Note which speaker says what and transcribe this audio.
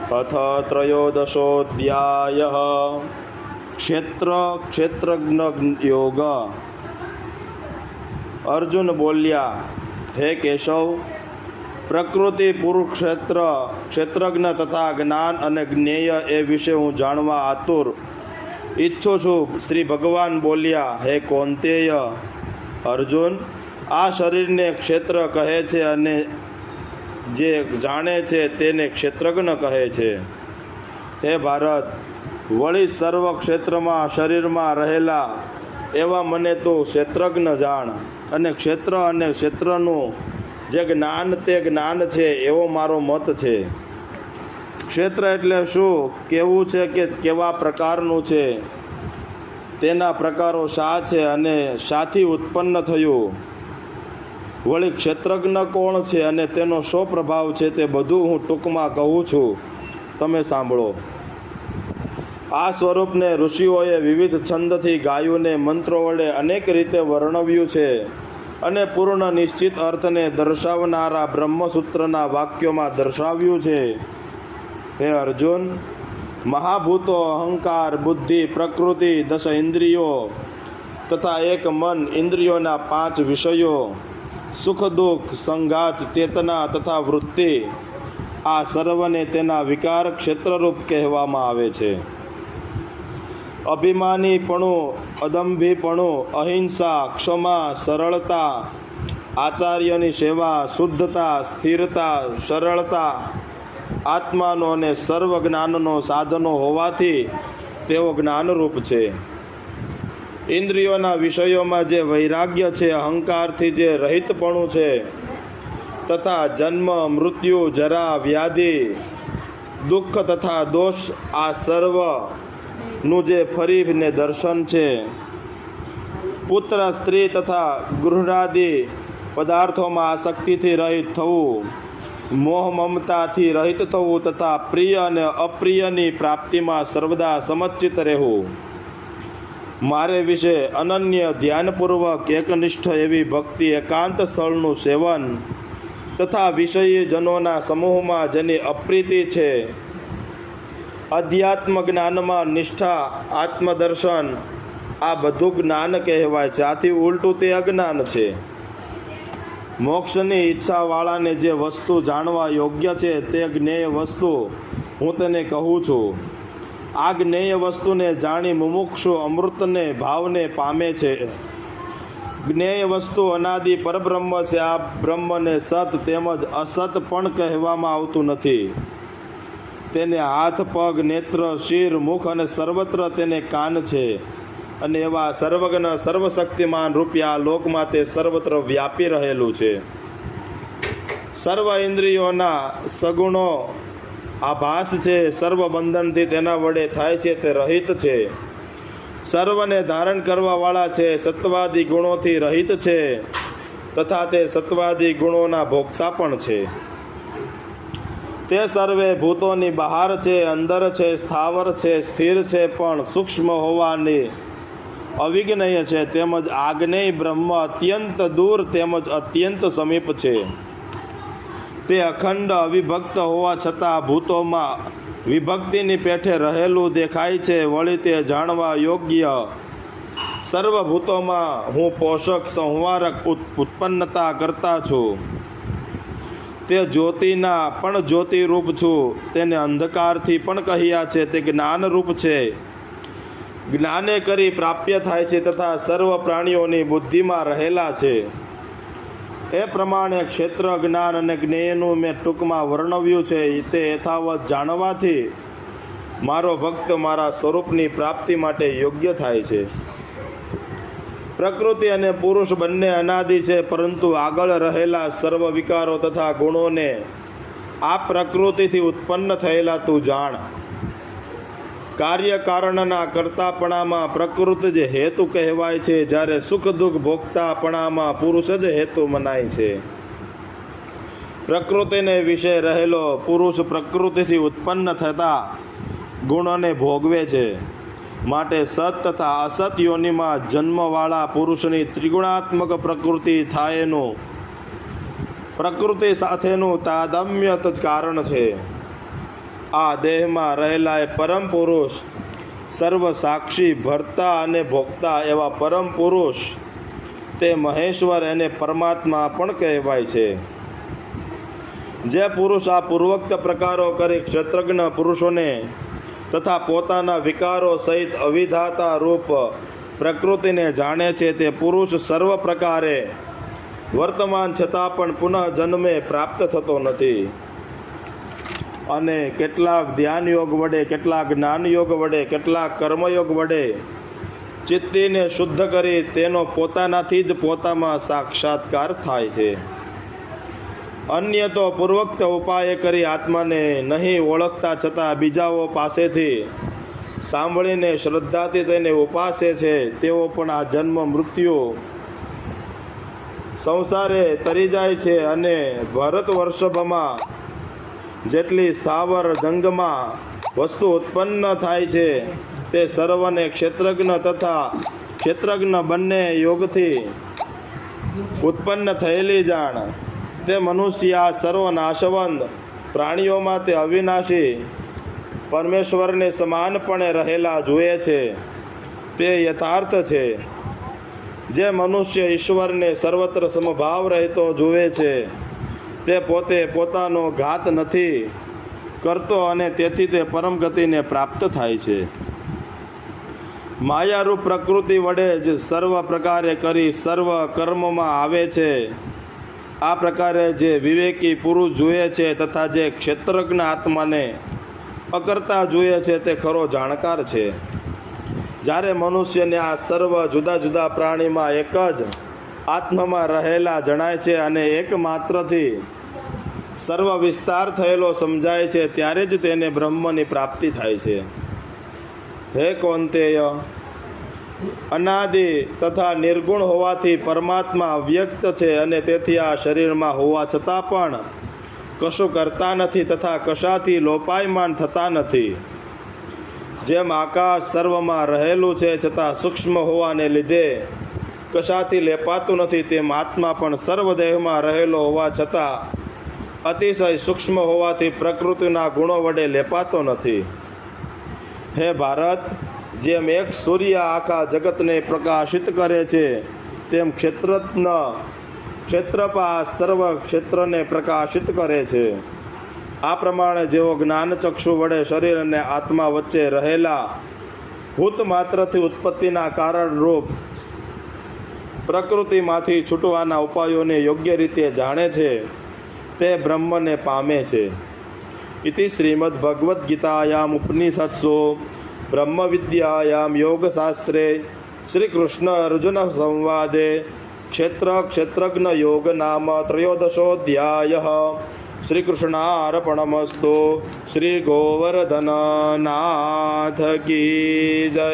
Speaker 1: अथ त्रयोदशोऽध्यायः क्षेत्रज्ञ योग। अर्जुन बोल्या, हे केशव, प्रकृति, पुरुषक्षेत्र, क्षेत्रज्ञ तथा ज्ञान અને જ્ઞેય એ વિશે હું જાણવા આતુર ઈચ્છું છું। શ્રી ભગવાન બોલ્યા, હે કૌંતેય, અર્જુન, આ શરીરને ક્ષેત્ર કહે છે અને જે જાણે છે તેને ક્ષેત્રજ્ઞ કહે છે। હે ભારત, વળી સર્વ ક્ષેત્રમાં શરીરમાં રહેલા એવા મને તો ક્ષેત્રજ્ઞ જાણ, અને ક્ષેત્ર અને ક્ષેત્રનું જે જ્ઞાન તે જ્ઞાન છે એવો મારો મત છે। ક્ષેત્ર એટલે શું, કેવું છે કે કેવા પ્રકારનું છે, તેના પ્રકારો શા છે અને શાથી ઉત્પન્ન થયું, વળી ક્ષેત્રજ્ઞ કોણ છે અને તેનો શો પ્રભાવ છે, તે બધું હું ટૂંકમાં કહું છું, તમે સાંભળો। આ સ્વરૂપને ઋષિઓએ વિવિધ છંદથી ગાયુંને મંત્રો વડે અનેક રીતે વર્ણવ્યું છે અને પૂર્ણ નિશ્ચિત અર્થને દર્શાવનારા બ્રહ્મસૂત્રના વાક્યોમાં દર્શાવ્યું છે। હે અર્જુન, મહાભૂતો, અહંકાર, બુદ્ધિ, પ્રકૃતિ, 10 ઇન્દ્રિયો તથા એક મન, ઇન્દ્રિયોના 5 વિષયો, સુખ દુઃખ, સંઘાત, ચેતના તથા વૃત્તિ, આ સર્વને તેના વિકાર ક્ષેત્રરૂપ કહેવામાં આવે છે। અભિમાનીપણું, અદંભીપણું, અહિંસા, ક્ષમા, સરળતા, આચાર્યની સેવા, શુદ્ધતા, સ્થિરતા, સરળતા, આત્માનો અને સર્વ જ્ઞાનનો સાધનો હોવાથી તેઓ જ્ઞાનરૂપ છે। ઇન્દ્રિયોના વિષયોમાં જે વૈરાગ્ય છે, અહંકારથી જે રહિતપણું છે, તથા જન્મ, મૃત્યુ, જરા, વ્યાધિ, દુઃખ તથા દોષ, આ સર્વનું જે ફરીને દર્શન છે। પુત્ર, સ્ત્રી તથા ગૃહાદિ પદાર્થોમાં આસક્તિથી રહિત થવું, મોહ મમતાથી રહિત થવું તથા પ્રિય અને અપ્રિયની પ્રાપ્તિમાં સર્વદા સમચિત રહેવું, મારે વિશે અનન્ય ધ્યાનપૂર્વક એકનિષ્ઠ એવી ભક્તિ, એકાંત સ્થળનું સેવન તથા વિષયીજનોના સમૂહમાં જેની અપ્રીતિ છે, અધ્યાત્મ જ્ઞાનમાં નિષ્ઠા, આત્મદર્શન, આ બધું જ્ઞાન કહેવાય છે। આથી ઉલટું તે અજ્ઞાન છે। મોક્ષની ઈચ્છાવાળાને જે વસ્તુ જાણવા યોગ્ય છે તે જ્ઞેય વસ્તુ હું તેને કહું છું। આ જ્ઞેય વસ્તુને જાણી મુમુક્ષુ અમૃતને ભાવને પામે છે। જ્ઞેય વસ્તુ અનાદિ પરબ્રહ્મ છે। આ બ્રહ્મને સત તેમજ અસત પણ કહેવામાં આવતું નથી। તેને હાથ, પગ, નેત્ર, શિર, મુખ અને સર્વત્ર તેને કાન છે, અને એવા સર્વજ્ઞ સર્વશક્તિમાન રૂપિયા લોકમાં તે સર્વત્ર વ્યાપી રહેલું છે। સર્વ ઇન્દ્રિયોના સગુણો આભાસ છે, સર્વ બંધનથી તેના વડે થાય છે તે રહિત છે, સર્વને ધારણ કરવાવાળા છે, સત્વાદી ગુણોથી રહિત છે તથા તે સત્વાદી ગુણોના ભોગતા પણ છે। તે સર્વે ભૂતોની બહાર છે, અંદર છે, સ્થાવર છે, સ્થિર છે, પણ સૂક્ષ્મ હોવાની અવિજ્ઞેય છે, તેમજ આજ્ઞેય બ્રહ્મ અત્યંત દૂર તેમજ અત્યંત સમીપ છે। તે અખંડ અવિભક્ત હોવા છતાં ભૂતોમાં વિભક્તિની પેઠે રહેલું દેખાય છે। વળી તે જાણવા યોગ્ય સર્વભૂતોમાં હું પોષક, સંહારક, ઉત્પન્નતા કરતા છું। તે જ્યોતિના પણ જ્યોતિરૂપ છું। તેને અંધકારથી પણ કહ્યા છે, તે જ્ઞાનરૂપ છે। જ્ઞાને કરી પ્રાપ્ય થાય છે તથા સર્વ પ્રાણીઓની બુદ્ધિમાં રહેલા છે। એ પ્રમાણે ક્ષેત્ર, જ્ઞાન અને જ્ઞેયનું મેં ટૂંકમાં વર્ણવ્યું છે। તે યથાવત જાણવાથી મારો ભક્ત મારા સ્વરૂપની પ્રાપ્તિ માટે યોગ્ય થાય છે। પ્રકૃતિ અને પુરુષ બંને અનાદિ છે, પરંતુ આગળ રહેલા સર્વ વિકારો તથા ગુણોને આ પ્રકૃતિથી ઉત્પન્ન થયેલા તું જાણ। કાર્યકારણના કરતાપણામાં પ્રકૃતિ જ હેતુ કહેવાય છે, જ્યારે સુખ દુઃખ ભોગતાપણામાં પુરુષ જ હેતુ મનાય છે। પ્રકૃતિને વિશે રહેલો પુરુષ પ્રકૃતિથી ઉત્પન્ન થતા ગુણોને ભોગવે છે। માટે સત તથા અસત યોનિમાં જન્મવાળા પુરુષની ત્રિગુણાત્મક પ્રકૃતિ થાયનું પ્રકૃતિ સાથેનું તાદાત્મ્ય જ કારણ છે। આ દેહમાં રહેલા એ પરમ પુરુષ, સર્વ સાક્ષી, ભર્તા અને ભોગતા એવા પરમ પુરુષ, તે મહેશ્વર એને પરમાત્મા પણ કહેવાય છે. જે પુરુષ આ પૂર્વોક્ત પ્રકારો કરી ક્ષેત્રજ્ઞ પુરુષોને તથા પોતાના વિકારો સહિત અવિધાતા રૂપ પ્રકૃતિને જાણે છે, તે પુરુષ સર્વ પ્રકારે વર્તમાન છતાં પણ પુનઃ જન્મે પ્રાપ્ત થતો નથી. અને કેટલાક ધ્યાન યોગ વડે, કેટલાક જ્ઞાન યોગ વડે, કેટલાક કર્મયોગ વડે ચિત્તીને શુદ્ધ કરી તેનો પોતાનાથી જ પોતામાં સાક્ષાત્કાર થાય છે. અન્ય તો પૂર્વોક્ત ઉપાય કરી આત્માને નહીં ઓળખતા છતાં બીજાઓ પાસેથી સાંભળીને શ્રદ્ધાથી તેને ઉપાસે છે. તેઓ પણ આ જન્મ મૃત્યુ સંસારે તરી જાય છે અને ભરત વર્ષભમાં જેટલી સ્થાવર જંગમાં વસ્તુ ઉત્પન્ન થાય છે તે સર્વને ક્ષેત્રજ્ઞ તથા ક્ષેત્રજ્ઞ બંને યોગથી ઉત્પન્ન થયેલી જાણ. તે મનુષ્ય આ સર્વ નાશવંત પ્રાણીઓમાં તે અવિનાશી પરમેશ્વરને સમાનપણે રહેલા જુએ છે. તે યથાર્થ છે. જે મનુષ્ય ઈશ્વરને સર્વત્ર સમભાવ રહેતો જુએ છે તે પોતે પોતાનો ઘાત નથી કરતો અને તેથી તે પરમ ગતિને પ્રાપ્ત થાય છે. માયારૂપ પ્રકૃતિ વડે જ સર્વ પ્રકારે કરી સર્વ કર્મમાં આવે છે. આ પ્રકારે જે વિવેકી પુરુષ જુએ છે તથા જે ક્ષેત્રજ્ઞ આત્માને અકર્તા જુએ છે તે ખરો જાણકાર છે. જ્યારે મનુષ્યને આ સર્વ જુદા જુદા પ્રાણીમાં એક જ આત્મામાં રહેલા જણાય છે અને એકમાત્રથી સર્વ વિસ્તાર થયેલો સમજાય છે, ત્યારે જ તેને બ્રહ્મની પ્રાપ્તિ થાય છે. હે કૌંતેય, અનાદિ તથા નિર્ગુણ હોવાથી પરમાત્મા અવ્યક્ત છે અને તેથી આ શરીરમાં હોવા છતાં પણ કશું કરતા નથી તથા કશાથી લોપાયમાન થતા નથી. જેમ આકાશ સર્વમાં રહેલું છે છતાં સૂક્ષ્મ હોવાને લીધે કશાથી લેપાતું નથી, તેમ આત્મા પણ સર્વદેહમાં રહેલો હોવા છતાં અતિશય સૂક્ષ્મ હોવાથી પ્રકૃતિના ગુણો વડે લેપાતો નથી. હે ભારત, જેમ એક સૂર્ય આખા જગતને પ્રકાશિત કરે છે તેમ ક્ષેત્રપા સર્વ ક્ષેત્રને પ્રકાશિત કરે છે. આ પ્રમાણે જેઓ જ્ઞાનચક્ષુ વડે શરીર અને આત્મા વચ્ચે રહેલા ભૂત માત્રથી ઉત્પત્તિના કારણ રૂપ પ્રકૃતિમાંથી છૂટવાના ઉપાયોને યોગ્ય રીતે જાણે છે તે બ્રહ્મને પામે છે. ઇતિ શ્રીમદ્ ભગવદ્ ગીતાયામ ઉપનિષત્સુ બ્રહ્મ વિદ્યાયામ યોગશાસ્ત્રે શ્રી કૃષ્ણ અર્જુન સંવાદે ક્ષેત્ર ક્ષેત્રજ્ઞ યોગ નામ ત્રયોદશોધ્યાયઃ. શ્રી કૃષ્ણાર્પણમસ્તુ. શ્રી ગોવર્ધનનાથ કી જય.